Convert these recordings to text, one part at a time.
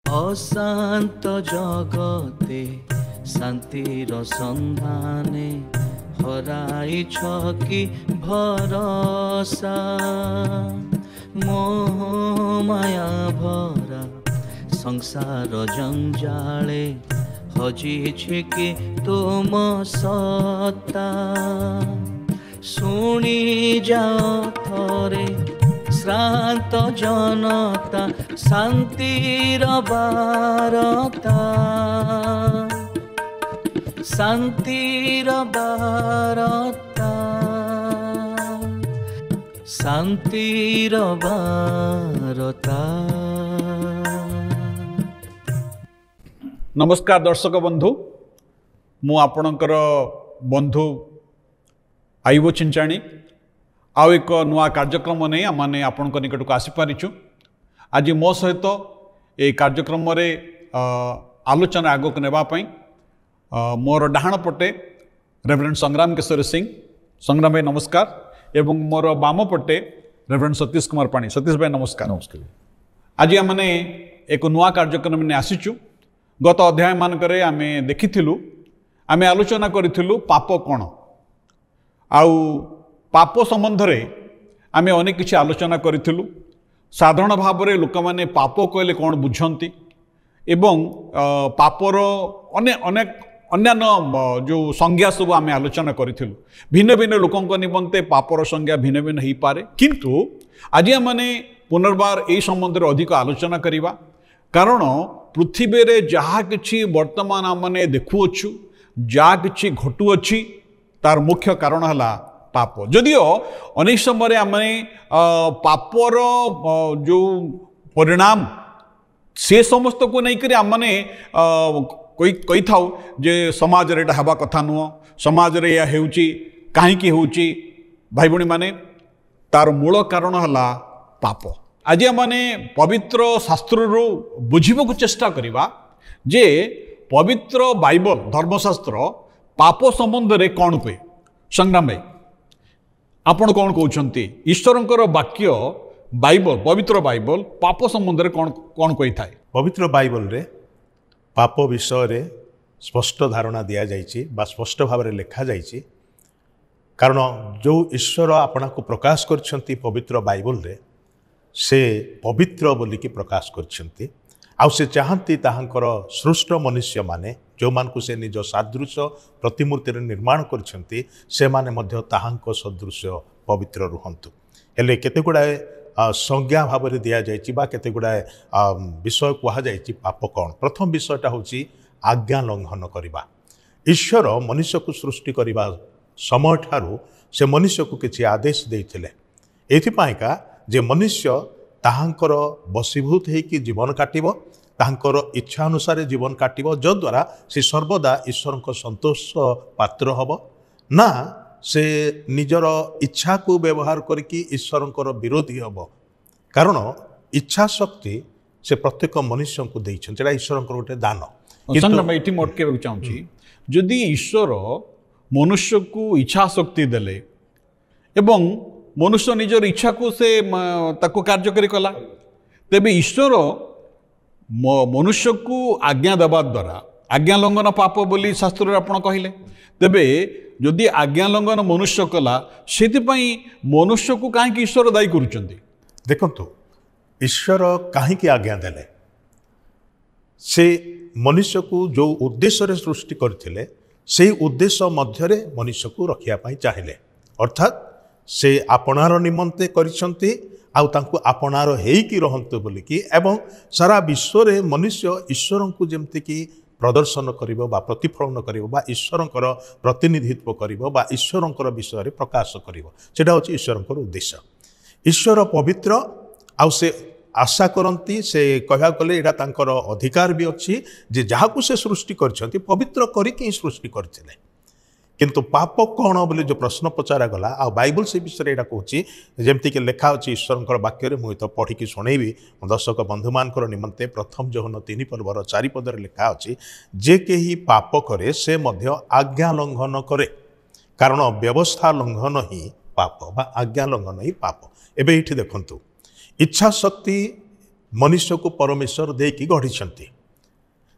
अशांत जगते शांतिर संधाने हराई छकी भरोसा मोह माया भरा संसार जंजाले हजी कि तुम सत्ता शुणी जाओ थरे श्रांत जनता शांतिर बारता शांतिर बारता शांतिर बारता। नमस्कार दर्शक बंधु, मु आपणकर बंधु आयुब चिंचाणी आउ एक नुआ कार्यक्रम नहीं आमने आपण निकट को आसीपारिछु। आज मो सहित ये कार्यक्रम रे आलोचना आग को नेबापी मोर डाहाण पटे रेवरेंड संग्राम केशरी सिंह। संग्राम भाई नमस्कार। एवं मोर बाम पटे रेवरेंड सतीश कुमार पाणी। सतीश भाई नमस्कार। नमस्कार। आज आमने एक नुआ कार्यक्रम में आसीचु। गत अध्याय मानकरे आमे देखिथिलु, आमे आलोचना करिथिलु पाप कोण आउ पाप संबंध रे आमे अनेक किछि आलोचना करिथिलु। साधारण भाव में लोक मैंने पाप कहले कौन बुझंती एवं पापर अनेक अन्यान्य जो संज्ञा सब आमे आलोचना करिथिलु। भिन्न भिन्न लोकंक निमंते पापर संज्ञा भिन्न भिन्न ही पारे, किंतु आज आमे पुनर्बार यही संबंध में अधिक आलोचना करिबा। कारण पृथ्वी रे जहा किछि वर्तमान आमने देखुअछु, जहा किछि घटुअछि, तार मुख्य कारण हला पाप। जदियो अनेक समय आमने पापर जो परिणाम से समस्त को नहीं करी आमने कही थाउ जे समाज रे हवा कथा नुह, समाज रे या हेउची काहेकि हेउची। भाई भणी माने तार मूल कारण हला पाप। आज आमने पवित्र शास्त्र बुझिबा को चेष्टा करिबा जे पवित्र बाइबल धर्मशास्त्र पाप संबंध रे कौन कहे। संग्राम भाई आपण कौन कहते ईश्वरंकर वाक्य बाइबल पवित्र बाइबल पाप संबंध में कौन कौन कही थाए? पवित्र बाइबल रे पाप विषय रे स्पष्ट धारणा दिया जाइछि बा स्पष्ट भाव में लिखा जाइछि। कारण जो ईश्वर आपना को प्रकाश करछंती पवित्र बाइबल रे से पवित्र बोली की प्रकाश करछंती। आउ से चाहती ताहांकर सृष्ट मनुष्य माने जो मान को से निज सादृश प्रतिमूर्ति निर्माण करछंती से माने मध्य ताहांक सदृश पवित्र रुहंतु। हेले केते गुडाए संज्ञा भाव में दिया जाइछि बा केते गुडाए विषय कहा जाइछि पाप कौन। प्रथम विषयटा होछि आज्ञा लंघन करिबा। ईश्वर मनुष्य को सृष्टि करिबा समय ठारू से मनुष्य को किछि आदेश देइथिले एथिपाइका जे मनुष्य ताहांकर बसीभूत होइकि जीवन काटिबो, ताहांकर इच्छा अनुसार जीवन काटिबो, जो द्वारा से सर्वदा ईश्वर को संतोष पात्र हबो ना से निजर इच्छा को व्यवहार करके ईश्वर विरोधी हबो। कारण इच्छा शक्ति से प्रत्येक मनुष्य को देइछन, जेटा ईश्वर गोटे दान। संग्राम एठी मोटके चाहूँगी जदि ईश्वर मनुष्य को इच्छा शक्ति देले एवं मनुष्य निजर इच्छा को से ताको कार्यकारी कला, तेबे ईश्वर मनुष्य को आज्ञा देवा द्वारा आज्ञा लंघन पाप बोली शास्त्र आपण कहले। तेबे जदि आज्ञा लंघन मनुष्य कला सेतिपई मनुष्य को काहे ईश्वर दायी करूचंती? देखंतु ईश्वर काहे आज्ञा देले से मनुष्य को जो उद्देश्य रे सृष्टि करथिले से उद्देश्य मध्य रे मनुष्य को रखिया पई चाहिले। अर्थात से आपणार निमंते करिसंती आउ तांको आपणार हेइकी रहंतु बोलिकी एवं सारा विश्व रे मनुष्य ईश्वर को जेमति की प्रदर्शन करिवो बा प्रतिफलन करिवो बा ईश्वरंकर प्रतिनिधित्व करिवो बा ईश्वरंकर विषय रे प्रकाश करिवो, सेटा होछि ईश्वरंकर उद्देश्य। ईश्वर पवित्र आउ से आशा करती से कहया गले एटा तांकर अधिकार भी अच्छी जे जहाकू से सृष्टि करछंती पवित्र करिके सृष्टि करथिले। किंतु पाप कौन बोले जो प्रश्न पचारा गला आ बाइबल से विषय यहाँ कहूँ जमती कि लिखा अच्छी ईश्वर वाक्य मुझे तो पढ़ी शुणेबी दर्शक बंधु मान निमंते प्रथम जोहन 3 पर्वर 4 पदर लिखा अच्छी जे कहीं पाप करे से मध्य आज्ञा लंघन करे कारण व्यवस्था लंघन ही पाप बा आज्ञा लंघन ही पाप। एबे ये देखंतु इच्छा शक्ति मनुष्य को परमेश्वर देकी गढ़ी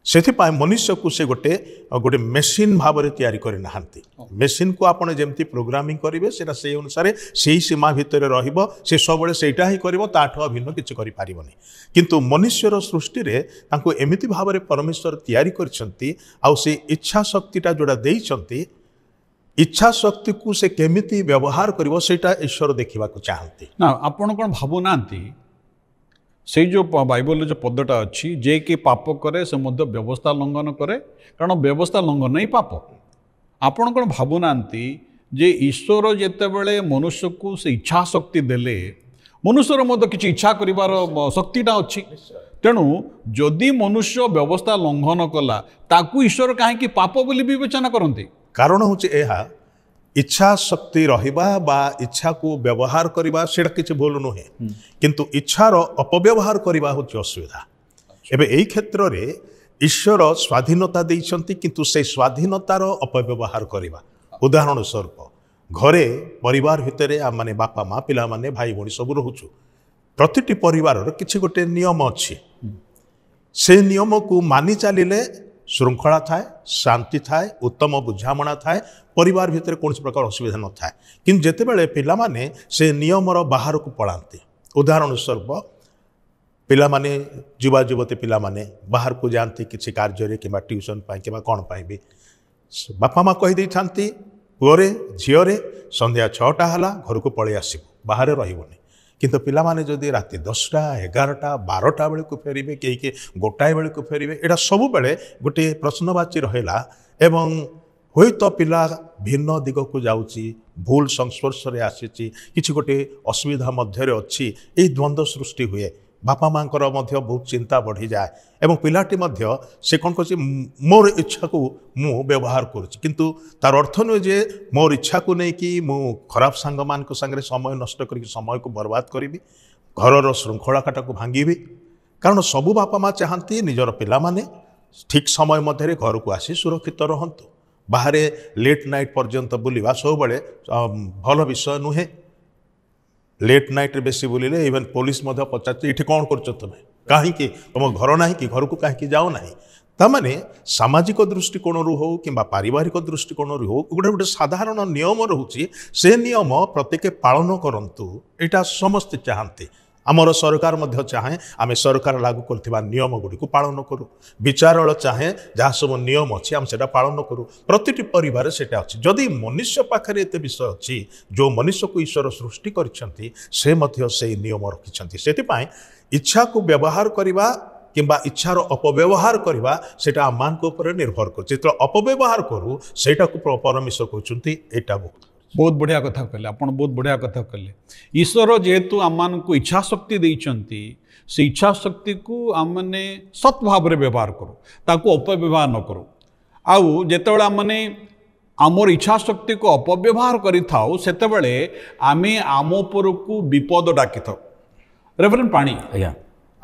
से मनुष्य को से गोटे गोटे मेसीन भाव में तैयारी करना मेसीन को आपड़ जमी प्रोग्रामिंग करेंगे से अनुसार से सीमा भितर रे सब सेटा ही कर भिन्न किसी कर किंतु मनुष्यर सृष्टि में एमती भाव में परमेश्वर तैयारी करछंती आउ से इच्छा शक्तिटा जोड़ा देइछंती इच्छा शक्ति को से केमिति व्यवहार करिवो सेटा ईश्वर देखा चाहती ना आपण कौन भावुना से जो बाइबल जो पदटा अच्छी जे कि पाप करे से मध्य व्यवस्था लंघन करे कारण व्यवस्था लंघन ही पाप आपण कौन भावुना जे ईश्वर जेतेबेले मनुष्य को से इच्छा शक्ति देले मनुष्यर मध्य किसी इच्छा करिवार शक्तिटा अच्छी तेणु जदि मनुष्य व्यवस्था लंघन कला ताकू ईश्वर कहीं पाप बोली विवेचना करते कारण हूँ इच्छा शक्ति रहिबा बा इच्छा को व्यवहार करबा सेटा किछि भूल नुहे किंतु इच्छार अपव्यवहार करबा होछि असुविधा एबे एई क्षेत्र रे ईश्वर स्वाधीनता दैछंती किंतु से स्वाधीनतार अपव्यवहार करबा उदाहरण स्वरूप घरे परिवार भितर माने बापा माँ पिला माने भाई भौणी सब रहुछु प्रतिटी परिवार किछि गोटे नियम अछि से नियम को मानि चलिले श्रृंखला थाए शांति थाए उत्तम बुझामणा थाए परिवार भितर कौन प्रकार असुविधा न थाए किंतु जेतेबेले पिला माने से नियमर बाहर को पलांती उदाहरण स्वरूप पिला माने युवा युवती पिला माने बाहर को जाती किसी कार्य कि ट्यूशन पाई कि कौन पाई भी बापा माँ कही थांती पुअरे झीरे संध्या 6टा है घर को पलि आसबू बाहर रही किंतु पिला माने जदि राति 10टा 11टा 12टा बेले को फेरिबे के गोटाए बेले को फेरिबे एटा सब बेले गोटे प्रश्नवाची रहेला एवं हुई तो पिला भिन्न दिग को जाउची भूल संस्पर्श रे आसीची किछि गोटे असुविधा मध्य अच्छी यही द्वंद्व सृष्टि हुए बापा माँ बहुत चिंता बढ़ी जाए एवं पिलाटी मध्य से कौन कर मोर इच्छा को मु व्यवहार करुच्ची किंतु तार अर्थ नुहे जे मोर इच्छा को नहीं कि मु खराब सांग मान संगे समय नष्ट कर समय को बर्बाद करी घर श्रृंखलाटा को भांगी कारण सबू बापा माँ चाहती निजर पिला माने ठीक समय मध्य घर को आसी सुरक्षित रहतु बाहर लेट नाइट पर्यंत बुलवा सब भल विषय नुहे लेट नाइट रे बेसी बुलिले इवन पुलिस मध्य पचार ये कौन कर तुम्हें कहीं तुम घर ना कि घर को कहीं जाओ ना ताने सामाजिक दृष्टिकोण हो कि पारिवारिक दृष्टिकोण हो गोटे गोटे साधारण नियम रोचे से नियम प्रत्येक पालन करंतु एटा समस्ते चाहते आमर सरकार मध्य चाहे आम सरकार लागू कर नियम गुड़ी को पालन करूँ विचारालय चाहे जहाँ सब नियम अच्छी आम से पालन करूँ प्रतिटी परिवार से अच्छी जदि मनुष्य पाखे एत विषय अच्छी जो मनुष्य को ईश्वर सृष्टि से नियम रखिंट से इच्छा को व्यवहार करवा किंबा इच्छार अपव्यवहार करवा सेटा आम मान निर्भर कर अपव्यवहार करूँ सेटा को परमेश्वर कहते यहाँ बहुत बढ़िया कथा कहले आपण बहुत बढ़िया कथा कहले ईश्वर जेहेतु आम को इच्छा शक्ति देइचंती से इच्छा शक्ति को आम मैंने सत् भाव में व्यवहार करूँ ताको अपव्यवहार न करूँ आउ जेतेबेले आम मैंने आमर इच्छा शक्ति को अपव्यवहार करिथाउ सेतेबेले आमे आम उपर को विपद डाकी थाउ रेवरेंड पाणी आज्ञा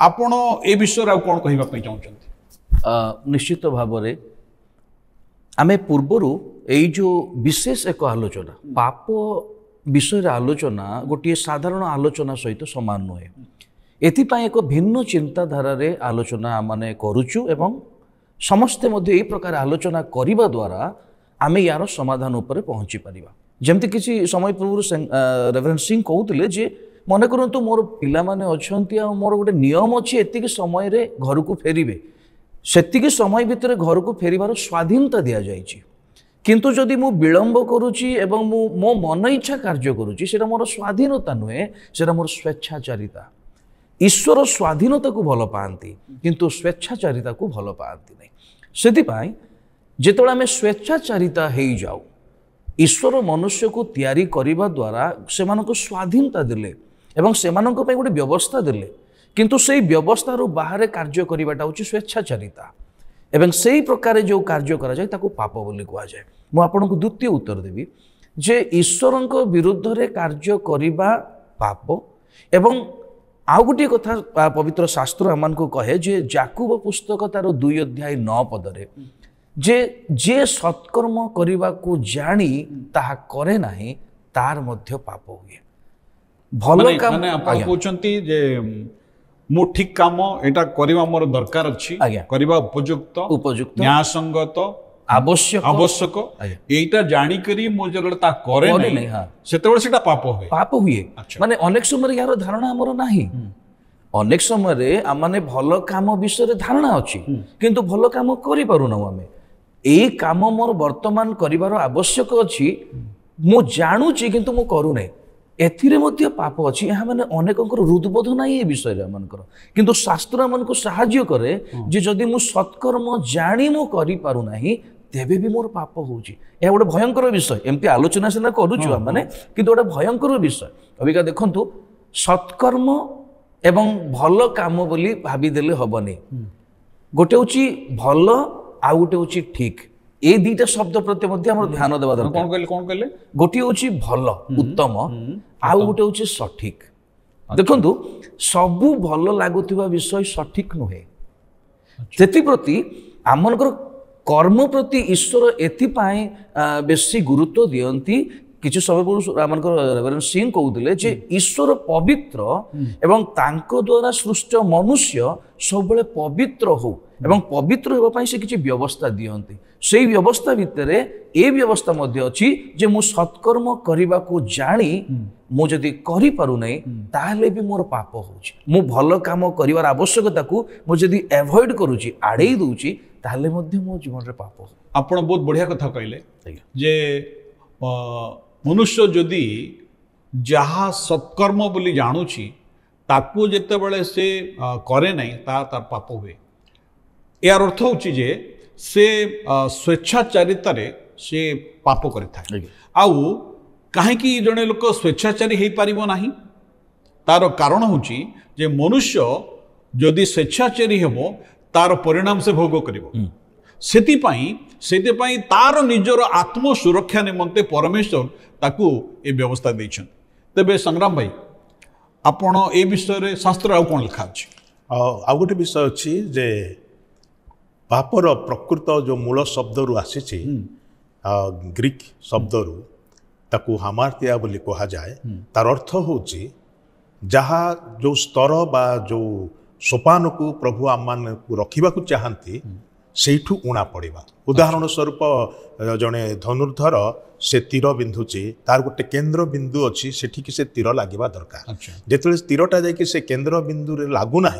आपण ए विषय आ कोन कहिबा पई चाहउछंती निश्चित भाव में आमे पूर्वरु यही जो विशेष एक आलोचना पाप विषय आलोचना गोटे साधारण आलोचना सहित सामान नुहे एथिपाई एक भिन्न चिंताधारा रे आलोचना माने करूचु एवं समस्ते मध्य यही प्रकार आलोचना करिबा द्वारा आमे यार समाधान उपरे पहुंची परिबा जेमति किछि समय पूर्व रेवरेंड सिंह कहउतिले जे मने करंतु मोर पिला माने अछंती आ मोर गोटे नियम अछि एतिक समय रे घर को फेरिबे सेतिक समय भितर घर को फेरिबार स्वाधीनता दिया जाइछि किंतु जदि मु विलंब करुच्ची एवं मो मन इच्छा कार्य करुच्ची सेटा मोर स्वाधीनता नुहे सेटा मोर स्वेच्छाचारिता ईश्वर स्वाधीनता को भल पाती किंतु स्वेच्छाचारिता को भल पाती नहीं सेतिपाई जेतोला आमे स्वेच्छाचारिता हेई जाऊ ईश्वर मनुष्य को तैयारी करिबा द्वारा सेमानको स्वाधीनता दिले एवं सेमानको पे गोटे व्यवस्था दिले किंतु सेई व्यवस्था बाहर कार्य करिबाटा होची स्वेच्छाचारिता एवं सेई प्रकार जो कार्य करा जाए ताको पाप बोली कहा जाए मु आपनको द्वितीय उत्तर देवी जे ईश्वरक विरुद्ध रे कार्य करिबा पाप एवं आउ गोटे कथा पवित्र शास्त्र आमान को कहे जे याकूब पुस्तक तार 2 अध्याय 9 पदरे जे सत्कर्म करिबा को जानी ताहा करे नाही तार मध्य पाप हुए भलो काम माने आप कहउछंती जे मु ठीक काम एटा करबा मोर दरकार अछि आज्ञा। करबा उपयुक्त उपयुक्त न्याय संगत आवश्यक आवश्यक आज्ञा। एटा जानी करी मु जब ता करे करे नहीं नहीं, हाँ। सेतेबेले सेटा पाप होय पाप हुए अच्छा। माने अनेक समय यार धारणा हमर नाही अनेक समय आमने भल काम विषय धारणा अच्छी किंतु भल काम करि पारुना आमे एई काम मोर वर्तमान करिवार आवश्यक अछि मु जानुची किंतु मु करू नै एथिरे मध्य पाप अछि यहाँ माने अनेकंकर हृदबोध नाही ए विषय मनकर किंतु शास्त्र मन को सहाय्य करे जे जदि मु सत्कर्म जानी मु करि पारु नाही तेबे भी मोर पाप होउची ए गोटे भयंकर विषय एमती आलोचना सिना करूछु माने किंतु गोटे भयंकर विषय अबिका देखंतु सत्कर्म एवं भल काम बोली भाभी देले हबनी गोटे होची भल आ गोटे होची ठीक ए दुईटा शब्द प्रति मध्य हमर ध्यान देबा दरकार कोन कहले गोटे होची भल उत्तम आ गोटे होची सठिक देखंतु सबु भल लागुथिबा विषय सठिक नुहे सेति प्रति आमनकर कर्म प्रति ईश्वर एथि पाए बेसी गुरुत्व दियंती किछु समय पूर्व आमनकर रेवरेंड सिंह कहउतिले जे ईश्वर पवित्र एवं तांको द्वारा सृष्ट मनुष्य सब बेले पवित्र हो एवं पवित्र हेबा पई से किछि व्यवस्था दियंती सेही व्यवस्था भितरे ए व्यवस्था मध्य अछि जे मु सत्कर्म करिबा को जानी मु जदि करि पारु नै ताहले भी मोर पाप होउछि मु भल काम करिवार आवश्यकता को मु जदि एवॉइड करूछि आड़ेई दउछि ताहले मध्य मो जीवन रे पाप हो आपण बहुत बढ़िया कथा कहले जे मनुष्य जदि जहा सत्कर्म बोली जानुछि ताकू जेतेबेले से करे नै ता तार पाप हुए यार अर्थ होछि जे से स्वेच्छाचारितारे से पाप करिथाय आउ काहेकि जने लोक स्वेच्छाचारी हेई पारिबो नाही तार कारण होछि जे मनुष्य जदि स्वेच्छाचारी हेबो तार परिणाम से भोग करिबो सेतिपाई तार निजर आत्म सुरक्षा निमंते परमेश्वर ताकू ए व्यवस्था दैछन तेबे संग्राम भाई आपण ए विषय रे शास्त्र आ कोन लिखा अछि आ गोटे विषय अछि जे पापर प्रकृत जो मूल शब्द रु आसी ग्रीक शब्द रु ताकू हामार्तिया बोली कहा जाए तार अर्थ होछि जहा जो स्तर बा जो सोपान को प्रभु आम मान को रखा चाहती सेठू उणा पड़ा उदाहरण स्वरूप जड़े धनुर्धर से तीर बिंधुची तार गोटे केन्द्र बिंदु अच्छी सेठिकी से तीर लगे दरकार जिते तीरटा जाकि से केन्द्र बिंदु रे लागुना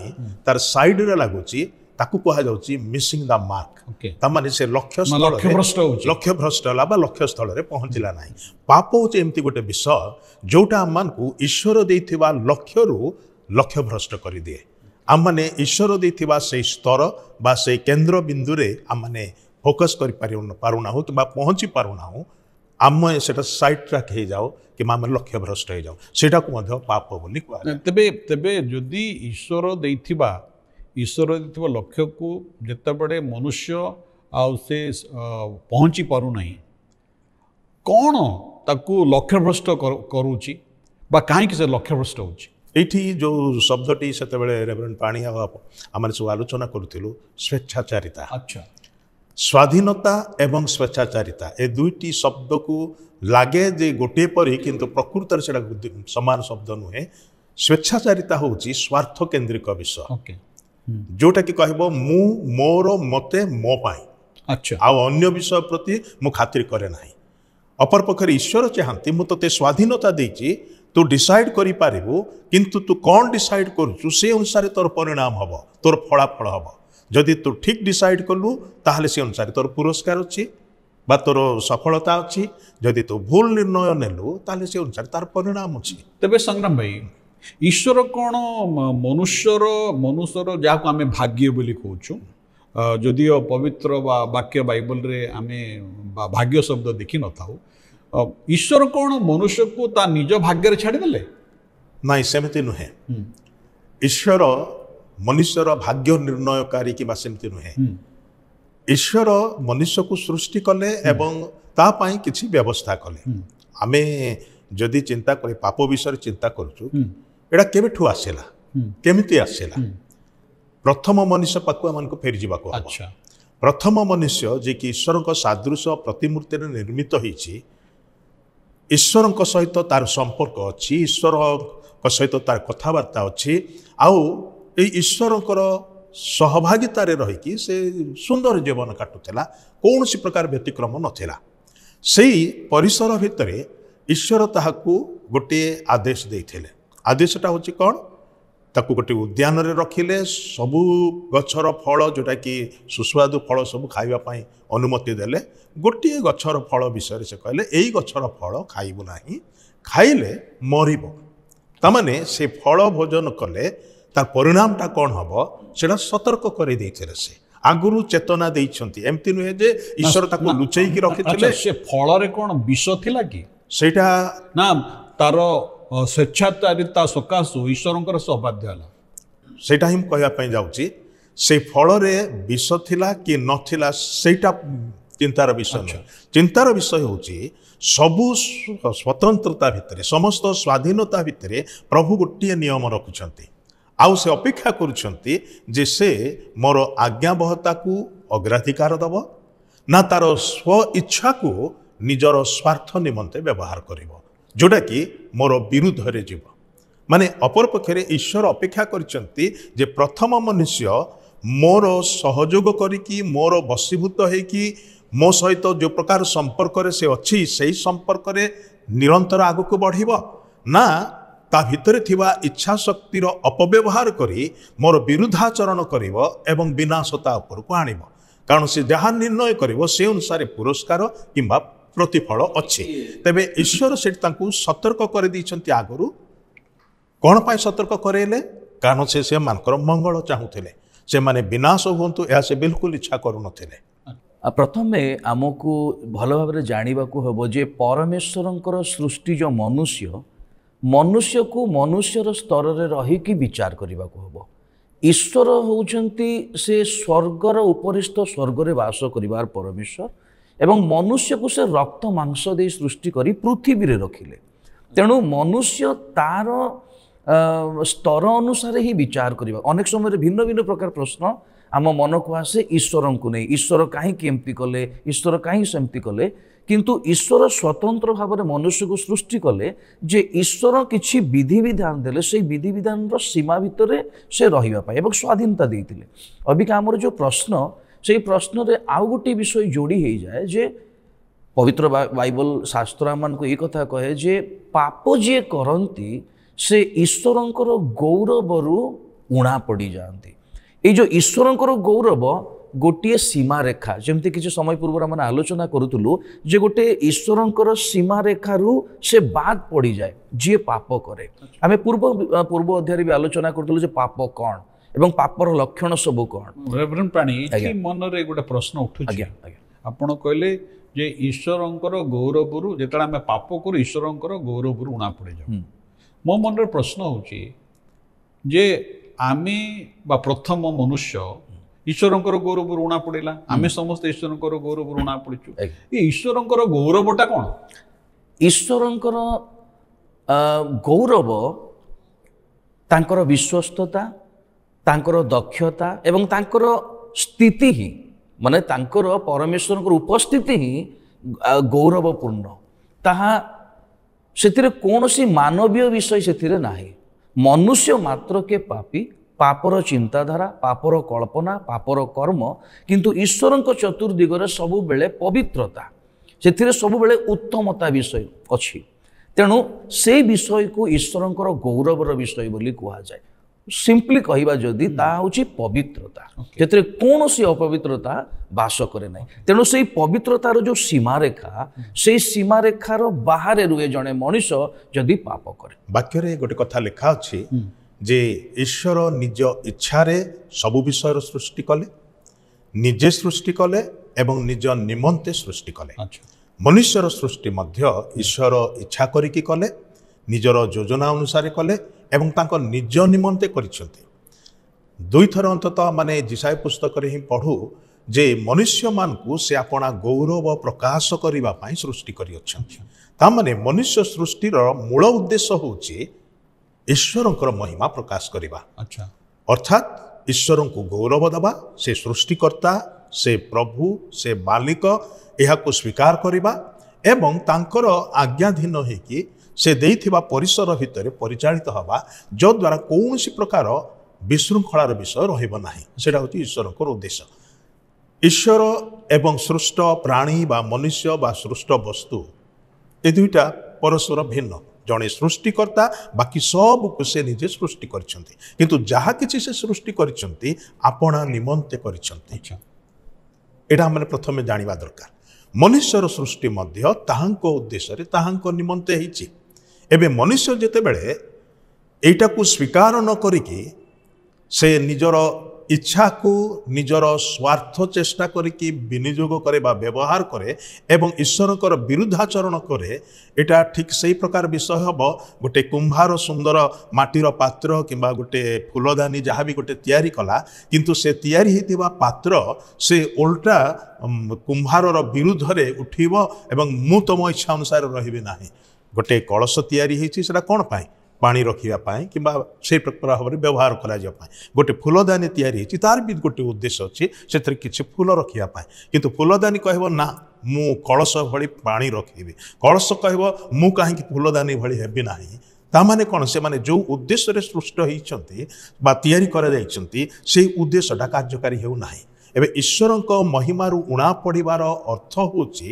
तार साइड रे लगुची ताकू कहा जाउची मिसिंग द मार्क तामाने से लक्ष्य भ्रष्ट होला बा लक्ष्य स्थल रे पहुंचला नाही पाप होचे एमती गोटे विषय जोटा आम मान को ईश्वर देइथिबा लक्ष्य रु लक्ष्य भ्रष्ट कर दिए आम मैंने ईश्वर देइथिबा से स्तर बा से केन्द्र बिंदु रे आम मैंने फोकस कर पारुना हो कि पहुँची पारुना हो आम सेटा साइड ट्रैक हो जाओ कि आम लक्ष्य भ्रष्ट हो जाओ सेटा को मध्य पाप बोली तेबे तेबे जदि ईश्वर देइथिबा लक्ष्य को जेतेबेले मनुष्य आउ से पहुँची पारु नहीं कौन ताकू लक्ष्य भ्रष्ट करूची बा काहे कि से लक्ष्य भ्रष्ट होची एठी जो शब्दटी से रेवरेंड पाणी आम सब आलोचना करूँ स्वेच्छाचारिता अच्छा स्वाधीनता एवं स्वेच्छाचारिता ए दुईटी शब्द को लगे जे गोटे परी किंतु प्रकृत से सामान शब्द नुहे स्वेच्छाचारिता हूँ स्वार्थ केन्द्रिक विषय जोटा कि कहबो मु मोर मते मो पाई अच्छा आ अन्य विषय प्रति मु खातिर करे नाही अपर पक्षर ईश्वर चाहती मु तते स्वाधीनता देछि तू डिसाइड करि पारिबो किंतु तू कौन डिसाइड करू से अनुसार तोर परिणाम हम तोर फलाफल हम जदि तू ठीक डिसाइड कलु ताहले से अनुसार तोर पुरस्कार अच्छी बा तोर सफलता अच्छी जदि तू भूल निर्णय नेलु ताहले से अनुसार तार परिणाम अच्छी तेबे संग्राम भाई ईश्वर कौन मनुष्यर जहाँ को आम भाग्य बोली कहूँ जदिओ पवित्र वाक्य बाइबल रे आमे भाग्य शब्द देखी न था ईश्वर कौन मनुष्य को ता निज भाग्य रे छाड़ी देले नाई सेमती नुहे ईश्वर मनुष्यर भाग्य निर्णयकारी कि सेमती नुहे ईश्वर मनुष्य को सृष्टि कले एवं ता पाई किछि व्यवस्था कले आमे जदि चिंता करे पाप विषय चिंता करूँ एटा केबेठू आसेला केमिति आसेला प्रथम मनुष्य पाखु आम फेरी जावाक अच्छा प्रथम मनुष्य जे कि ईश्वर सादृश प्रतिमूर्ति निर्मित होईछि ईश्वर सहित तार संपर्क अच्छी ईश्वर सहित तार कथबार्ता अच्छी आउ এই ଈଶ୍ୱରଙ୍କର ସହଭାଗିତାରେ ରହିକି ସେ ସୁନ୍ଦର ଜୀବନ କାଟୁଥିଲା, କୌଣସି ପ୍ରକାର ବ୍ୟତିକ୍ରମ ନଥିଲା। ସେଇ ପରିସର ଭିତରେ ଈଶ୍ୱର ତାହାକୁ ଗୋଟିଏ ଆଦେଶ ଦେଇଥିଲେ। ଆଦେଶଟା ହେଉଛି କ'ଣ? ତାକୁ ଗୋଟିଏ ଉଦ୍ୟାନରେ ରଖିଲେ, ସବୁ ଗଛର ଫଳ ଯେଉଁଟାକି ସୁସ୍ୱାଦୁ ଫଳ ସବୁ ଖାଇବା ପାଇଁ ଅନୁମତି ଦେଲେ। ଗୋଟିଏ ଗଛର ଫଳ ବିଷୟରେ ସେ କହିଲେ ଏଇ ଗଛର ଫଳ ଖାଇବୁ ନାହିଁ, ଖାଇଲେ ମରିବ। ତାମାନେ ସେ ଫଳ ଭୋଜନ କଲେ ତାର ପରିଣାମଟା କ'ଣ ହେବ ସେଇଟା ସତର୍କ କରିଦେଇଥିଲେ। ସେ ଆଗରୁ ଚେତନା ଦେଇଛନ୍ତି, ଏମିତି ନୁହେଁ ଯେ ଈଶ୍ୱର ତାକୁ ଲୁଚେଇକି ରଖିଥିଲେ। ସେ ଫଳରେ କ'ଣ ବିଷ ଥିଲା କି? ସେଇଟା ନା ତାର ସ୍ୱେଚ୍ଛାଚାରିତା ସକାଶୁ ଈଶ୍ୱରଙ୍କର ସେ ଅବାଧ୍ୟ ହେଲା। ସେଇଟା ହିଁ ମୁଁ କହିବା ପାଇଁ ଯାଉଛି। ସେ ଫଳରେ ବିଷ ଥିଲା କି ନଥିଲା ସେଇଟା ଚିନ୍ତାର ବିଷୟ ନୁହେଁ। ଚିନ୍ତାର ବିଷୟ ହେଉଛି ସବୁ ସ୍ୱତନ୍ତ୍ରତା ଭିତରେ, ସମସ୍ତ ସ୍ୱାଧୀନତା ଭିତରେ ପ୍ରଭୁ ଗୋଟିଏ ନିୟମ ରଖୁଛନ୍ତି, ଆଉ ସେ ଅପେକ୍ଷା କରୁଛନ୍ତି ଯେ ସେ ମୋର ଆଜ୍ଞାବହତାକୁ ଅଗ୍ରାଧିକାର ଦେବ ନା ତାର ସ୍ୱ ଇଚ୍ଛାକୁ ନିଜର ସ୍ୱାର୍ଥ ନିମନ୍ତେ ବ୍ୟବହାର କରିବ, ଯେଉଁଟାକି ମୋର ବିରୁଦ୍ଧରେ ଯିବ। ମାନେ ଅପରପକ୍ଷରେ ଈଶ୍ୱର ଅପେକ୍ଷା କରିଛନ୍ତି ଯେ ପ୍ରଥମ ମନୁଷ୍ୟ ମୋର ସହଯୋଗ କରିକି, ମୋର ବଶୀଭୂତ ହେଇକି ମୋ ସହିତ ଯେଉଁ ପ୍ରକାର ସମ୍ପର୍କରେ ସେ ଅଛି ସେହି ସମ୍ପର୍କରେ ନିରନ୍ତର ଆଗକୁ ବଢ଼ିବ, ନା ତା ଭିତରେ ଥିବା ଇଚ୍ଛା ଶକ୍ତିର ଅପବ୍ୟବହାର କରି ମୋର ବିରୁଦ୍ଧାଚରଣ କରିବ ଏବଂ ବିନାଶ ତା ଉପରକୁ ଆଣିବ। କାରଣ ସେ ଯାହା ନିର୍ଣ୍ଣୟ କରିବ ସେ ଅନୁସାରେ ପୁରସ୍କାର କିମ୍ବା ପ୍ରତିଫଳ ଅଛି। ତେବେ ଈଶ୍ୱର ସେଠି ତାଙ୍କୁ ସତର୍କ କରିଦେଇଛନ୍ତି ଆଗରୁ। କ'ଣ ପାଇଁ ସତର୍କ କରାଇଲେ? କାରଣ ସେ ସେମାନଙ୍କର ମଙ୍ଗଳ ଚାହୁଁଥିଲେ, ସେମାନେ ବିନାଶ ହୁଅନ୍ତୁ ଏହା ସେ ବିଲକୁଲ ଇଚ୍ଛା କରୁନଥିଲେ। ପ୍ରଥମେ ଆମକୁ ଭଲ ଭାବରେ ଜାଣିବାକୁ ହେବ ଯେ ପରମେଶ୍ୱରଙ୍କର ସୃଷ୍ଟି ଯେଉଁ ମନୁଷ୍ୟକୁ ମନୁଷ୍ୟର ସ୍ତରରେ ରହିକି ବିଚାର କରିବାକୁ ହେବ। ଈଶ୍ୱର ହେଉଛନ୍ତି ସେ ସ୍ୱର୍ଗର ଉପରିସ୍ଥ ସ୍ୱର୍ଗରେ ବାସ କରିବାର ପରମେଶ୍ୱର ଏବଂ ମନୁଷ୍ୟକୁ ସେ ରକ୍ତ ମାଂସ ଦେଇ ସୃଷ୍ଟି କରି ପୃଥିବୀରେ ରଖିଲେ। ତେଣୁ ମନୁଷ୍ୟ ତାର ସ୍ତର ଅନୁସାରେ ହିଁ ବିଚାର କରିବା। ଅନେକ ସମୟରେ ଭିନ୍ନ ଭିନ୍ନ ପ୍ରକାର ପ୍ରଶ୍ନ ଆମ ମନକୁ ଆସେ ଈଶ୍ୱରଙ୍କୁ ନେଇ, ଈଶ୍ୱର କାହିଁକି ଏମିତି କଲେ, ଈଶ୍ୱର କାହିଁକି ସେମିତି କଲେ। କିନ୍ତୁ ଈଶ୍ୱର ସ୍ୱତନ୍ତ୍ର ଭାବରେ ମନୁଷ୍ୟକୁ ସୃଷ୍ଟି କଲେ ଯେ ଈଶ୍ୱର କିଛି ବିଧିବିଧାନ ଦେଲେ, ସେଇ ବିଧିବିଧାନର ସୀମା ଭିତରେ ସେ ରହିବା ପାଇଁ ଏବଂ ସ୍ୱାଧୀନତା ଦେଇଥିଲେ। ଅବିକା ଆମର ଯେଉଁ ପ୍ରଶ୍ନ, ସେଇ ପ୍ରଶ୍ନରେ ଆଉ ଗୋଟିଏ ବିଷୟ ଯୋଡ଼ି ହେଇଯାଏ ଯେ ପବିତ୍ର ବାଇବଲ ଶାସ୍ତ୍ର ଆମମାନଙ୍କୁ ଏଇ କଥା କହେ ଯେ ପାପ ଯିଏ କରନ୍ତି ସେ ଈଶ୍ୱରଙ୍କର ଗୌରବରୁ ଉଣା ପଡ଼ିଯାଆନ୍ତି। ଏଇ ଯେଉଁ ଈଶ୍ୱରଙ୍କର ଗୌରବ ଗୋଟିଏ ସୀମାରେଖା, ଯେମିତି କିଛି ସମୟ ପୂର୍ବରୁ ଆମେ ଆଲୋଚନା କରୁଥିଲୁ ଯେ ଗୋଟେ ଈଶ୍ୱରଙ୍କର ସୀମାରେଖାରୁ ସେ ବାଦ ପଡ଼ିଯାଏ ଯିଏ ପାପ କରେ। ଆମେ ପୂର୍ବ ଅଧ୍ୟାୟରେ ବି ଆଲୋଚନା କରୁଥିଲୁ ଯେ ପାପ କ'ଣ ଏବଂ ପାପର ଲକ୍ଷଣ ସବୁ କ'ଣ। ରେଭରେଣ୍ଡ ପ୍ରାଣୀ, ଏଠି ମନରେ ଗୋଟେ ପ୍ରଶ୍ନ ଉଠୁଛି। ଆପଣ କହିଲେ ଯେ ଈଶ୍ୱରଙ୍କର ଗୌରବରୁ ଯେତେବେଳେ ଆମେ ପାପ କରୁ ଈଶ୍ୱରଙ୍କର ଗୌରବରୁ ଉଣା ପଡ଼ିଯାଉ। ମୋ ମନରେ ପ୍ରଶ୍ନ ହେଉଛି ଯେ ଆମେ ବା ପ୍ରଥମ ମନୁଷ୍ୟ ଈଶ୍ୱରଙ୍କର ଗୌରବରୁ ଉଣା ପଡ଼ିଲା, ଆମେ ସମସ୍ତେ ଈଶ୍ୱରଙ୍କର ଗୌରବରୁ ଉଣା ପଡ଼ିଛୁ। ଏ ଈଶ୍ୱରଙ୍କର ଗୌରବଟା କ'ଣ? ଈଶ୍ୱରଙ୍କର ଗୌରବ ତାଙ୍କର ବିଶ୍ୱସ୍ତତା, ତାଙ୍କର ଦକ୍ଷତା ଏବଂ ତାଙ୍କର ସ୍ଥିତି ହିଁ, ମାନେ ତାଙ୍କର ପରମେଶ୍ୱରଙ୍କର ଉପସ୍ଥିତି ହିଁ ଗୌରବପୂର୍ଣ୍ଣ। ତାହା ସେଥିରେ କୌଣସି ମାନବୀୟ ବିଷୟ ସେଥିରେ ନାହିଁ। ମନୁଷ୍ୟ ମାତ୍ରକେ ପାପୀ, ପାପର ଚିନ୍ତାଧାରା, ପାପର କଳ୍ପନା, ପାପର କର୍ମ, କିନ୍ତୁ ଈଶ୍ୱରଙ୍କ ଚତୁର୍ଦିଗରେ ସବୁବେଳେ ପବିତ୍ରତା, ସେଥିରେ ସବୁବେଳେ ଉତ୍ତମତା ବିଷୟ ଅଛି। ତେଣୁ ସେଇ ବିଷୟକୁ ଈଶ୍ୱରଙ୍କର ଗୌରବର ବିଷୟ ବୋଲି କୁହାଯାଏ। ସିମ୍ପଲି କହିବା ଯଦି ତାହା ହେଉଛି ପବିତ୍ରତା, ସେଥିରେ କୌଣସି ଅପବିତ୍ରତା ବାସ କରେ ନାହିଁ। ତେଣୁ ସେଇ ପବିତ୍ରତାର ଯେଉଁ ସୀମାରେଖା, ସେଇ ସୀମାରେଖାର ବାହାରେ ରୁହେ ଜଣେ ମଣିଷ ଯଦି ପାପ କରେ। ବାକ୍ୟରେ ଗୋଟେ କଥା ଲେଖା ଅଛି ଯେ ଈଶ୍ୱର ନିଜ ଇଚ୍ଛାରେ ସବୁ ବିଷୟର ସୃଷ୍ଟି କଲେ, ନିଜେ ସୃଷ୍ଟି କଲେ ଏବଂ ନିଜ ନିମନ୍ତେ ସୃଷ୍ଟି କଲେ। ମନୁଷ୍ୟର ସୃଷ୍ଟି ମଧ୍ୟ ଈଶ୍ୱର ଇଚ୍ଛା କରିକି କଲେ, ନିଜର ଯୋଜନା ଅନୁସାରେ କଲେ ଏବଂ ତାଙ୍କ ନିଜ ନିମନ୍ତେ କରିଛନ୍ତି। ଦୁଇଥର ଅନ୍ତତଃ ମାନେ ଯିଶାୟ ପୁସ୍ତକରେ ହିଁ ପଢ଼ୁ ଯେ ମନୁଷ୍ୟମାନଙ୍କୁ ସେ ଆପଣା ଗୌରବ ପ୍ରକାଶ କରିବା ପାଇଁ ସୃଷ୍ଟି କରିଅଛନ୍ତି। ତାମାନେ ମନୁଷ୍ୟ ସୃଷ୍ଟିର ମୂଳ ଉଦ୍ଦେଶ୍ୟ ହେଉଛି ଈଶ୍ୱରଙ୍କର ମହିମା ପ୍ରକାଶ କରିବା। ଅର୍ଥାତ୍ ଈଶ୍ୱରଙ୍କୁ ଗୌରବ ଦେବା, ସେ ସୃଷ୍ଟିକର୍ତ୍ତା, ସେ ପ୍ରଭୁ, ସେ ମାଲିକ, ଏହାକୁ ସ୍ୱୀକାର କରିବା ଏବଂ ତାଙ୍କର ଆଜ୍ଞାଧୀନ ହେଇକି ସେ ଦେଇଥିବା ପରିସର ଭିତରେ ପରିଚାଳିତ ହେବା, ଯଦ୍ୱାରା କୌଣସି ପ୍ରକାର ବିଶୃଙ୍ଖଳାର ବିଷୟ ରହିବ ନାହିଁ। ସେଇଟା ହେଉଛି ଈଶ୍ୱରଙ୍କର ଉଦ୍ଦେଶ୍ୟ। ଈଶ୍ୱର ଏବଂ ସୃଷ୍ଟ ପ୍ରାଣୀ ବା ମନୁଷ୍ୟ ବା ସୃଷ୍ଟ ବସ୍ତୁ ଏ ଦୁଇଟା ପରସ୍ପର ଭିନ୍ନ। ଜଣେ ସୃଷ୍ଟିକର୍ତ୍ତା, ବାକି ସବୁକୁ ସେ ନିଜେ ସୃଷ୍ଟି କରିଛନ୍ତି, କିନ୍ତୁ ଯାହା କିଛି ସେ ସୃଷ୍ଟି କରିଛନ୍ତି ଆପଣା ନିମନ୍ତେ କରିଛନ୍ତି। ଏଇଟା ଆମେ ପ୍ରଥମେ ଜାଣିବା ଦରକାର। ମନୁଷ୍ୟର ସୃଷ୍ଟି ମଧ୍ୟ ତାହାଙ୍କ ଉଦ୍ଦେଶ୍ୟରେ ତାହାଙ୍କ ନିମନ୍ତେ ହେଇଛି। ଏବେ ମନୁଷ୍ୟ ଯେତେବେଳେ ଏଇଟାକୁ ସ୍ୱୀକାର ନ କରିକି ସେ ନିଜର ଇଚ୍ଛାକୁ ନିଜର ସ୍ୱାର୍ଥ ଚେଷ୍ଟା କରିକି ବିନିଯୋଗ କରେ ବା ବ୍ୟବହାର କରେ ଏବଂ ଈଶ୍ୱରଙ୍କର ବିରୁଦ୍ଧାଚରଣ କରେ, ଏଇଟା ଠିକ୍ ସେଇ ପ୍ରକାର ବିଷୟ ହେବ। ଗୋଟେ କୁମ୍ଭାର ସୁନ୍ଦର ମାଟିର ପାତ୍ର କିମ୍ବା ଗୋଟେ ଫୁଲଦାନୀ ଯାହା ବି ଗୋଟେ ତିଆରି କଲା, କିନ୍ତୁ ସେ ତିଆରି ହେଇଥିବା ପାତ୍ର ସେ ଓଲଟା କୁମ୍ଭାରର ବିରୁଦ୍ଧରେ ଉଠିବ ଏବଂ ମୁଁ ତମ ଇଚ୍ଛା ଅନୁସାରେ ରହିବି ନାହିଁ। ଗୋଟେ କଳସ ତିଆରି ହେଇଛି, ସେଟା କ'ଣ ପାଇଁ? ପାଣି ରଖିବା ପାଇଁ କିମ୍ବା ସେଇ ପ୍ରକାର ଭାବରେ ବ୍ୟବହାର କରାଯିବା ପାଇଁ। ଗୋଟେ ଫୁଲଦାନୀ ତିଆରି ହେଇଛି, ତାର ବି ଗୋଟେ ଉଦ୍ଦେଶ୍ୟ ଅଛି, ସେଥିରେ କିଛି ଫୁଲ ରଖିବା ପାଇଁ। କିନ୍ତୁ ଫୁଲଦାନୀ କହିବ ନା ମୁଁ କଳସ ଭଳି ପାଣି ରଖିବି, କଳସ କହିବ ମୁଁ କାହିଁକି ଫୁଲଦାନୀ ଭଳି ହେବି ନାହିଁ। ତାମାନେ କ'ଣ? ସେମାନେ ଯେଉଁ ଉଦ୍ଦେଶ୍ୟରେ ସୃଷ୍ଟ ହେଇଛନ୍ତି ବା ତିଆରି କରାଯାଇଛନ୍ତି ସେଇ ଉଦ୍ଦେଶ୍ୟଟା କାର୍ଯ୍ୟକାରୀ ହେଉନାହିଁ। ଏବେ ଈଶ୍ୱରଙ୍କ ମହିମାରୁ ଉଣା ପଡ଼ିବାର ଅର୍ଥ ହେଉଛି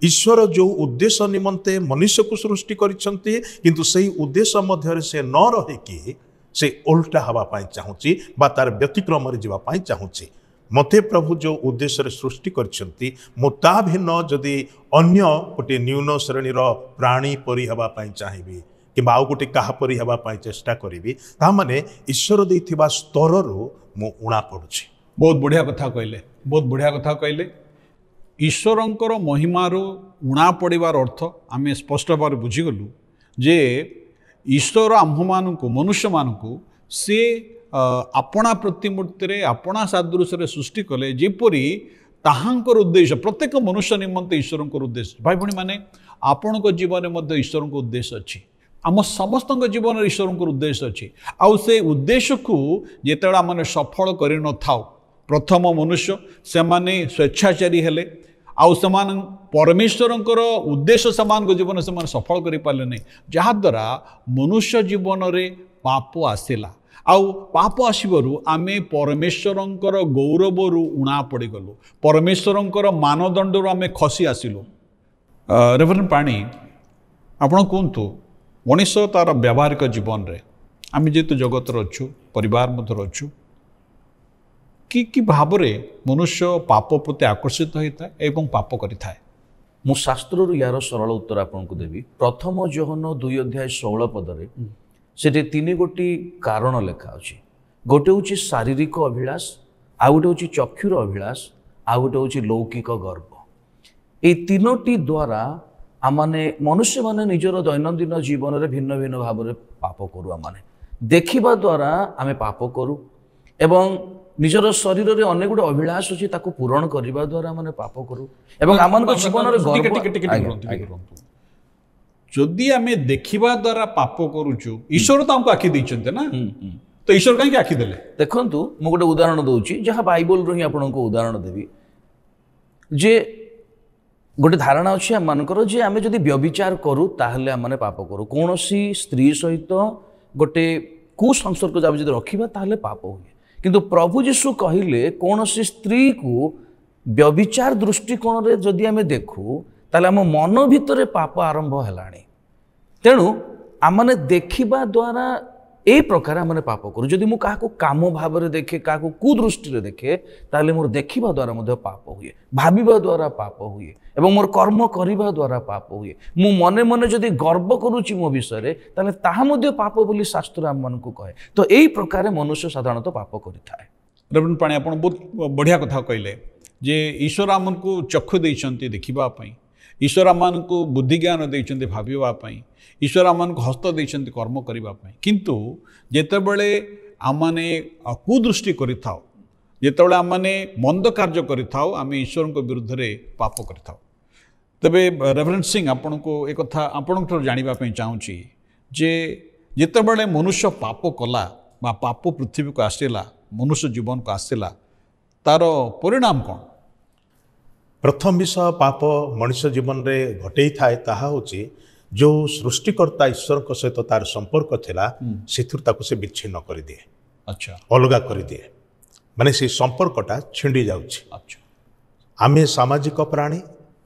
ଈଶ୍ୱର ଯେଉଁ ଉଦ୍ଦେଶ୍ୟ ନିମନ୍ତେ ମନୁଷ୍ୟକୁ ସୃଷ୍ଟି କରିଛନ୍ତି, କିନ୍ତୁ ସେଇ ଉଦ୍ଦେଶ୍ୟ ମଧ୍ୟରେ ସେ ନ ରହିକି ସେ ଓଲଟା ହେବା ପାଇଁ ଚାହୁଁଛି ବା ତାର ବ୍ୟତିକ୍ରମରେ ଯିବା ପାଇଁ ଚାହୁଁଛି। ମୋତେ ପ୍ରଭୁ ଯେଉଁ ଉଦ୍ଦେଶ୍ୟରେ ସୃଷ୍ଟି କରିଛନ୍ତି, ମୁଁ ତା ଭିନ୍ନ ଯଦି ଅନ୍ୟ ଗୋଟିଏ ନ୍ୟୁନ ଶ୍ରେଣୀର ପ୍ରାଣୀ ପରି ହେବା ପାଇଁ ଚାହିଁବି କିମ୍ବା ଆଉ ଗୋଟେ କାହା ପରି ହେବା ପାଇଁ ଚେଷ୍ଟା କରିବି, ତାମାନେ ଈଶ୍ୱର ଦେଇଥିବା ସ୍ତରରୁ ମୁଁ ଉଣା ପଡ଼ୁଛି। ବହୁତ ବଢ଼ିଆ କଥା କହିଲେ, ବହୁତ ବଢ଼ିଆ କଥା କହିଲେ। ଈଶ୍ୱରଙ୍କର ମହିମାରୁ ଉଣା ପଡ଼ିବାର ଅର୍ଥ ଆମେ ସ୍ପଷ୍ଟ ଭାବରେ ବୁଝିଗଲୁ ଯେ ଈଶ୍ୱର ଆମ୍ଭମାନଙ୍କୁ, ମନୁଷ୍ୟମାନଙ୍କୁ ସେ ଆପଣା ପ୍ରତିମୂର୍ତ୍ତିରେ ଆପଣା ସାଦୃଶ୍ୟରେ ସୃଷ୍ଟି କଲେ, ଯେପରି ତାହାଙ୍କର ଉଦ୍ଦେଶ୍ୟ ପ୍ରତ୍ୟେକ ମନୁଷ୍ୟ ନିମନ୍ତେ ଈଶ୍ୱରଙ୍କର ଉଦ୍ଦେଶ୍ୟ। ଭାଇ ଭଉଣୀମାନେ, ଆପଣଙ୍କ ଜୀବନରେ ମଧ୍ୟ ଈଶ୍ୱରଙ୍କ ଉଦ୍ଦେଶ୍ୟ ଅଛି। ଆମ ସମସ୍ତଙ୍କ ଜୀବନରେ ଈଶ୍ୱରଙ୍କର ଉଦ୍ଦେଶ୍ୟ ଅଛି। ଆଉ ସେ ଉଦ୍ଦେଶ୍ୟକୁ ଯେତେବେଳେ ଆମେ ସଫଳ କରିନଥାଉ, ପ୍ରଥମ ମନୁଷ୍ୟ ସେମାନେ ସ୍ୱେଚ୍ଛାଚାରୀ ହେଲେ, ଆଉ ସେମାନେ ପରମେଶ୍ୱରଙ୍କର ଉଦ୍ଦେଶ୍ୟ ସେମାନଙ୍କ ଜୀବନରେ ସେମାନେ ସଫଳ କରିପାରିଲେ ନାହିଁ, ଯାହାଦ୍ୱାରା ମନୁଷ୍ୟ ଜୀବନରେ ପାପ ଆସିଲା। ଆଉ ପାପ ଆସିବାରୁ ଆମେ ପରମେଶ୍ୱରଙ୍କର ଗୌରବରୁ ଉଣା ପଡ଼ିଗଲୁ, ପରମେଶ୍ୱରଙ୍କର ମାନଦଣ୍ଡରୁ ଆମେ ଖସି ଆସିଲୁ। ରେଭରେଣ୍ଡ ପାଣି, ଆପଣ କୁହନ୍ତୁ, ମଣିଷ ତାର ବ୍ୟବହାରିକ ଜୀବନରେ ଆମେ ଯେହେତୁ ଜଗତରେ ଅଛୁ, ପରିବାର ମଧ୍ୟରେ ଅଛୁ, କି ଭାବରେ ମନୁଷ୍ୟ ପାପ ପ୍ରତି ଆକର୍ଷିତ ହୋଇଥାଏ ଏବଂ ପାପ କରିଥାଏ? ମୁଁ ଶାସ୍ତ୍ରରୁ ୟାର ସରଳ ଉତ୍ତର ଆପଣଙ୍କୁ ଦେବି। ପ୍ରଥମ ଯୋହନ 2:16 ସେଠି 3 ଗୋଟି କାରଣ ଲେଖା ଅଛି। ଗୋଟେ ହେଉଛି ଶାରୀରିକ ଅଭିଳାଷ, ଆଉ ଗୋଟେ ହେଉଛି ଚକ୍ଷୁର ଅଭିଳାଷ, ଆଉ ଗୋଟେ ହେଉଛି ଲୌକିକ ଗର୍ବ। এই 3ଟି ଦ୍ୱାରା ଆମମାନେ ମନୁଷ୍ୟମାନେ ନିଜର ଦୈନନ୍ଦିନ ଜୀବନରେ ଭିନ୍ନ ଭିନ୍ନ ଭାବରେ ପାପ କରୁ। ଆମମାନେ ଦେଖିବା ଦ୍ୱାରା ଆମେ ପାପ କରୁ ଏବଂ ନିଜର ଶରୀରରେ ଅନେକ ଗୁଡ଼ିଏ ଅଭିଳାଷ ଅଛି, ତାକୁ ପୂରଣ କରିବା ଦ୍ୱାରା ଆମେ ପାପ କରୁ ଏବଂ ଆମମାନଙ୍କ ଜୀବନରେ ଯଦି ଆମେ ଦେଖିବା ଦ୍ୱାରା ପାପ କରୁଛୁ, ଈଶ୍ୱର ତ ଆମକୁ ଆଖି ଦେଇଛନ୍ତି ନା, ତ ଈଶ୍ୱର କାହିଁକି ଆଖି ଦେଲେ? ଦେଖନ୍ତୁ, ମୁଁ ଗୋଟେ ଉଦାହରଣ ଦେଉଛି, ଯାହା ବାଇବଲରୁ ହିଁ ଆପଣଙ୍କୁ ଉଦାହରଣ ଦେବି। ଯେ ଗୋଟେ ଧାରଣା ଅଛି ଆମମାନଙ୍କର ଯେ ଆମେ ଯଦି ବ୍ୟଭିଚାର କରୁ ତାହେଲେ ଆମେ ପାପ କରୁ। କୌଣସି ସ୍ତ୍ରୀ ସହିତ ଗୋଟେ କୁସଂସର୍ଗ ଆମେ ଯଦି ରଖିବା ତାହେଲେ ପାପ ହୁଏ। କିନ୍ତୁ ପ୍ରଭୁ ଯୀଶୁ କହିଲେ କୌଣସି ସ୍ତ୍ରୀକୁ ବ୍ୟଭିଚାର ଦୃଷ୍ଟିକୋଣରେ ଯଦି ଆମେ ଦେଖୁ ତାହେଲେ ଆମ ମନ ଭିତରେ ପାପ ଆରମ୍ଭ ହେଲାଣି। ତେଣୁ ଆମମାନେ ଦେଖିବା ଦ୍ୱାରା এই ପ୍ରକାର ଆମେ ପାପ କରୁ। ଯଦି ମୁଁ କାହାକୁ କାମ ଭାବରେ ଦେଖେ, କାହାକୁ କୁଦୃଷ୍ଟିରେ ଦେଖେ, ତାହେଲେ ମୋର ଦେଖିବା ଦ୍ୱାରା ମଧ୍ୟ ପାପ ହୁଏ, ଭାବିବା ଦ୍ୱାରା ପାପ ହୁଏ ଏବଂ ମୋର କର୍ମ କରିବା ଦ୍ୱାରା ପାପ ହୁଏ। ମୁଁ ମନେ ମନେ ଯଦି ଗର୍ବ କରୁଛି ମୋ ବିଷୟରେ, ତାହେଲେ ତାହା ମଧ୍ୟ ପାପ ବୋଲି ଶାସ୍ତ୍ର ଆମମାନଙ୍କୁ କହେ। ତ এই ପ୍ରକାର ମନୁଷ୍ୟ ସାଧାରଣତଃ ପାପ କରିଥାଏ। ରେଭରେଣ୍ଡ ପାଣି, ଆପଣ ବହୁତ ବଢ଼ିଆ କଥା କହିଲେ ଯେ ଈଶ୍ୱର ଆମକୁ ଚକ୍ଷୁ ଦେଇଛନ୍ତି ଦେଖିବା ପାଇଁ, ଈଶ୍ୱର ଆମମାନଙ୍କୁ ବୁଦ୍ଧି ଜ୍ଞାନ ଦେଇଛନ୍ତି ଭାବିବା ପାଇଁ, ଈଶ୍ୱର ଆମମାନଙ୍କୁ ହସ୍ତ ଦେଇଛନ୍ତି କର୍ମ କରିବା ପାଇଁ। କିନ୍ତୁ ଯେତେବେଳେ ଆମମାନେ କୁଦୃଷ୍ଟି କରିଥାଉ, ଯେତେବେଳେ ଆମମାନେ ମନ୍ଦ କାର୍ଯ୍ୟ କରିଥାଉ, ଆମେ ଈଶ୍ୱରଙ୍କ ବିରୁଦ୍ଧରେ ପାପ କରିଥାଉ। ତେବେ ରେଭରେଣ୍ଡ ସିଂ, ଆପଣଙ୍କୁ ଏ କଥା ଆପଣଙ୍କଠାରୁ ଜାଣିବା ପାଇଁ ଚାହୁଁଛି ଯେ ଯେତେବେଳେ ମନୁଷ୍ୟ ପାପ କଲା ବା ପାପ ପୃଥିବୀକୁ ଆସିଲା, ମନୁଷ୍ୟ ଜୀବନକୁ ଆସିଲା, ତାର ପରିଣାମ କ'ଣ? ପ୍ରଥମ ବିଷୟ ପାପ ମଣିଷ ଜୀବନରେ ଘଟେଇଥାଏ ତାହା ହେଉଛି ଯେଉଁ ସୃଷ୍ଟିକର୍ତ୍ତା ଈଶ୍ୱରଙ୍କ ସହିତ ତାର ସମ୍ପର୍କ ଥିଲା, ସେଥିରୁ ତାକୁ ସେ ବିଚ୍ଛିନ୍ନ କରିଦିଏ। अच्छा अलगा कर दिए माने से संपर्कटा छिंडी जाउछि। अच्छा आमे सामाजिक प्राणी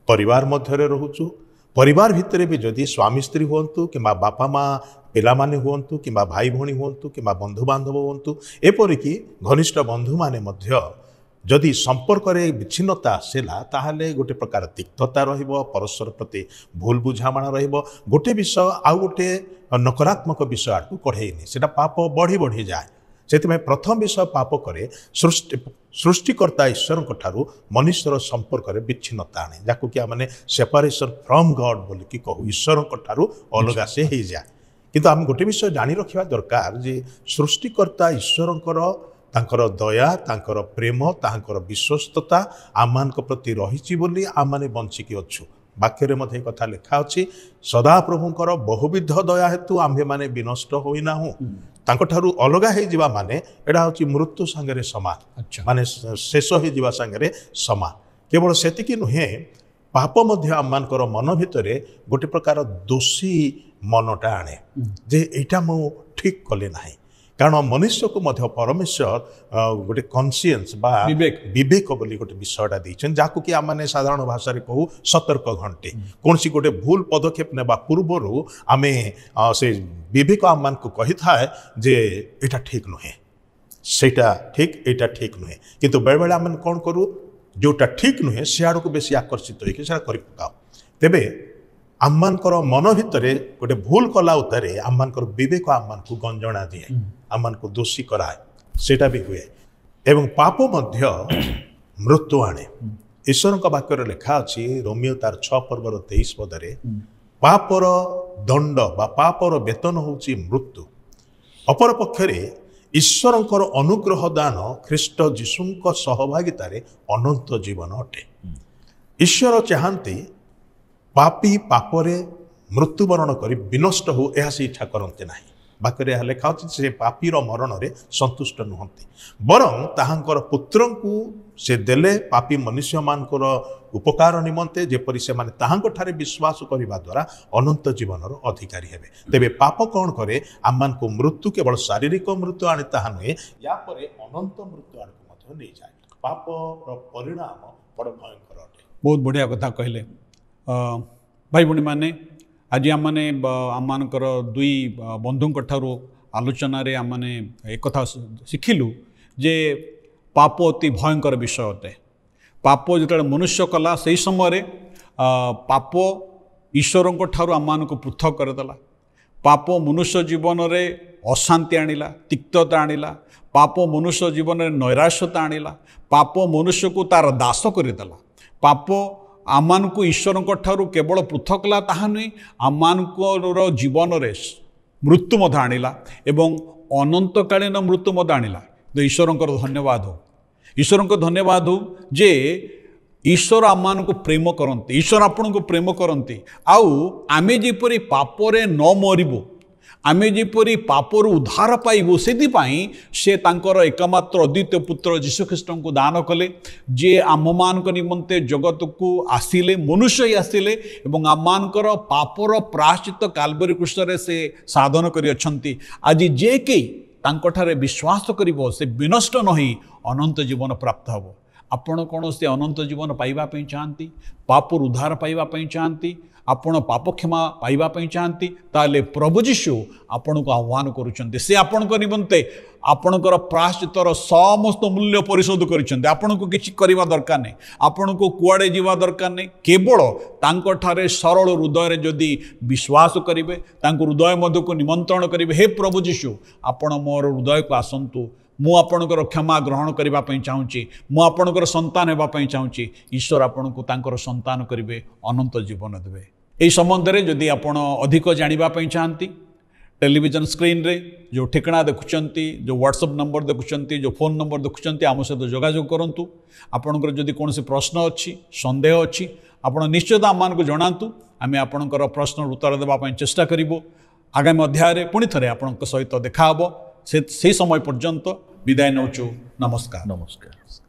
परिवार मध्य रोचु परिवार भितर भी जदि स्वामी स्त्री हुंतु कि बापा माँ पिला माने हुंतु कि भाई भौणी हुंतु कि बंधु बांधव हुंतु एपरिकी घनिष्ठ बंधु माने मध्य जदि संपर्क रे विच्छिन्नता आसला ताहले गोटे प्रकार तिक्तता रहिबो परस्पर प्रति भूल बुझामणा रहिबो गोटे विषय आउ गोटे नकारात्मक विषय आड़कू कढ़ेनी सेटा पाप बढ़ी बढ़ी जाए। से प्रथम विषय पाप करे सृष्टिकर्ता ईश्वर ठारू मनुष्यर संपर्क रे विच्छिन्नता आने जाकू कि आमने सेपरेशन फ्रॉम गॉड बोली कि कहू ईश्वर ठारू अलगा से हो जाए। किंतु आम गोटे विषय जानी रखिबा दरकार जे सृष्टिकर्ता ईश्वरंकर तांकर दया तांकर प्रेम तांकर विश्वस्तता आमान प्रति रही बोली आम मैंने बंचिकी अच्छु। वाक्य मध्य कथा लिखा अच्छी सदा प्रभुंकर बहुविध दया हेतु आम्भे माने विनष्ट होइना हूँ तांकठारु अलगा हो जावा माने एडा होची मृत्यु संगे समान। अच्छा माने शेष हो जावा संगे समान। केवल सेतिकी नुहे पाप मध्य आममानकर मन भितरे गोटे प्रकार दोषी मनटा आने जे एटा मु ठीक कले नाही कारण मनुष्य को मध्य परमेश्वर गोटे कन्सियंस बा विवेक बोली गोटे विषयटा देछन जाकू कि आम साधारण भाषा रे कहू सतर्क घंटे कौन सी गोटे भूल पदक्षेप नेबा पूर्वरु आमे से विवेक आम मान को कही थाए जे एटा ठीक नुहे सेटा ठीक एटा ठीक नुहे किंतु बेले बेले आम कौन करू जोटा ठीक नुहे से आड़ को बेसी आकर्षित होइके सेटा करि पकाओ तेबे आममानकर मन भितरे गोटे भूल कला उतारे आममानकर विवेक आममान को गंजना दिए आममान को दोषी कराए सेटा भी हुए एवं पाप मध्य मृत्यु आने। ईश्वर वाक्य लिखा अच्छी रोमियो तार 6 पर्वर 23 पदरे पापर दंड बा पापर वेतन होची मृत्यु अपर पक्षरे ईश्वरंकर अनुग्रह दान ख्रीष्ट जीशुंक सहभागितारे अनंत जीवन अटे। ईश्वर चाहती पापी पापरे मृत्युवरण करी विनष्ट हो यह से इच्छा करते ना बाक्य लिखा अच्छे से पापीर मरण रे संतुष्ट नुहति बरं ताहांकर पुत्र को से देले पापी मनुष्य मानकर उपकार निमंते जेपरि से माने ताहांक ठारे विश्वास करने द्वारा अनंत जीवन अधिकारी हेबे। तेबे पाप कौन करे आम को मृत्यु केवल शारीरिक मृत्यु आने ताहा नुहे या परे अनंत मृत्यु आने को नहीं जाए। पाप परिणाम बड़ भयंकर अटे। बहुत बढ़िया कथा कहले भाई भणी माने आज आम मैंने आमकर दुई बंधुं ठारू आलोचन रे आम मैंने एक कथा शिखिलु जे पाप अति भयंकर विषय अटे। पाप जो मनुष्य कला से समय पाप ईश्वर ठारू आम को पृथक करदेला। पाप मनुष्य जीवन रे अशांति आनिला तिक्तता आनिला पाप मनुष्य जीवन में नैराश्यता आनिला पाप मनुष्य को तार दास करदेला। पाप आमान को ईश्वर ठारू केवल पृथक ला ताहा नुहे आमानकर जीवन रे मृत्यु मध्य आनिला एवं अनंतकालीन मृत्यु मध्य आनिला। तो ईश्वर धन्यवाद हो ईश्वर धन्यवाद हो जे ईश्वर आमान को प्रेम करते ईश्वर आपण को प्रेम करते आउ आमे जेपरि पापरे न मरिबो आमे जेपरि पापर उद्धार पाइबो से तांकर एकमात्र अद्वितीय पुत्र जीशुख्रीष्ट को दान कले जे आममान निमंते जगत को आसिले मनुष्य ही आसिले एवं आममानकर पापर प्रायश्चित काल्वरी क्रूस से साधन करि अछंती। आज जे के तांकठारे विश्वास करिवो से विनष्ट नहीं अनंत जीवन प्राप्त हबो। आपण कौन से अनंत जीवन पाइबा पई चाहती पापर उद्धार पाइबा पई चाहती आपण पाप क्षमा पाइबा पई चाहती ताले प्रभु जीशु आपण को आह्वान करुचंते से आपण को निमंते आपणकर प्रायश्चितर समस्त मूल्य परिशोध करिसंते। आपण को किछि करिवा दरकार नै आपण को कुआडे जीवा दरकार नै केवल तांको ठारे सरल हृदय रे जदि विश्वास करिवे तांको हृदय मध्य को निमंत्रण करिवे हे प्रभु जीशु आपण मोर हृदय को आसंतु मु आपणकर क्षमा ग्रहण करबा पई चाहूची मु आपणकर संतान हेबा पई चाहूची ईश्वर आपण को तांकर संतान करिवे अनंत जीवन देवे। एही संबंध रे जदि आपण अधिक जानिबा पई चाहंती टेलीविजन स्क्रीन रे जो ठिकाना देखुचंती जो व्हाट्सएप नंबर देखुचंती जो फोन नंबर देखुचंती आम सहित जोगाजोग करंतु। आपणकर जदि कोनोसी प्रश्न अछि संदेह अछि आपण निश्चित आम को जणांतु आमे आपणकर प्रश्न उत्तर देबा पई चेष्टा करिवो। आगामी अध्याय रे पुनि थरे आपणक सहित देखा हबो से समय पर्यंत विदाय नौचु। नमस्कार। नमस्कार।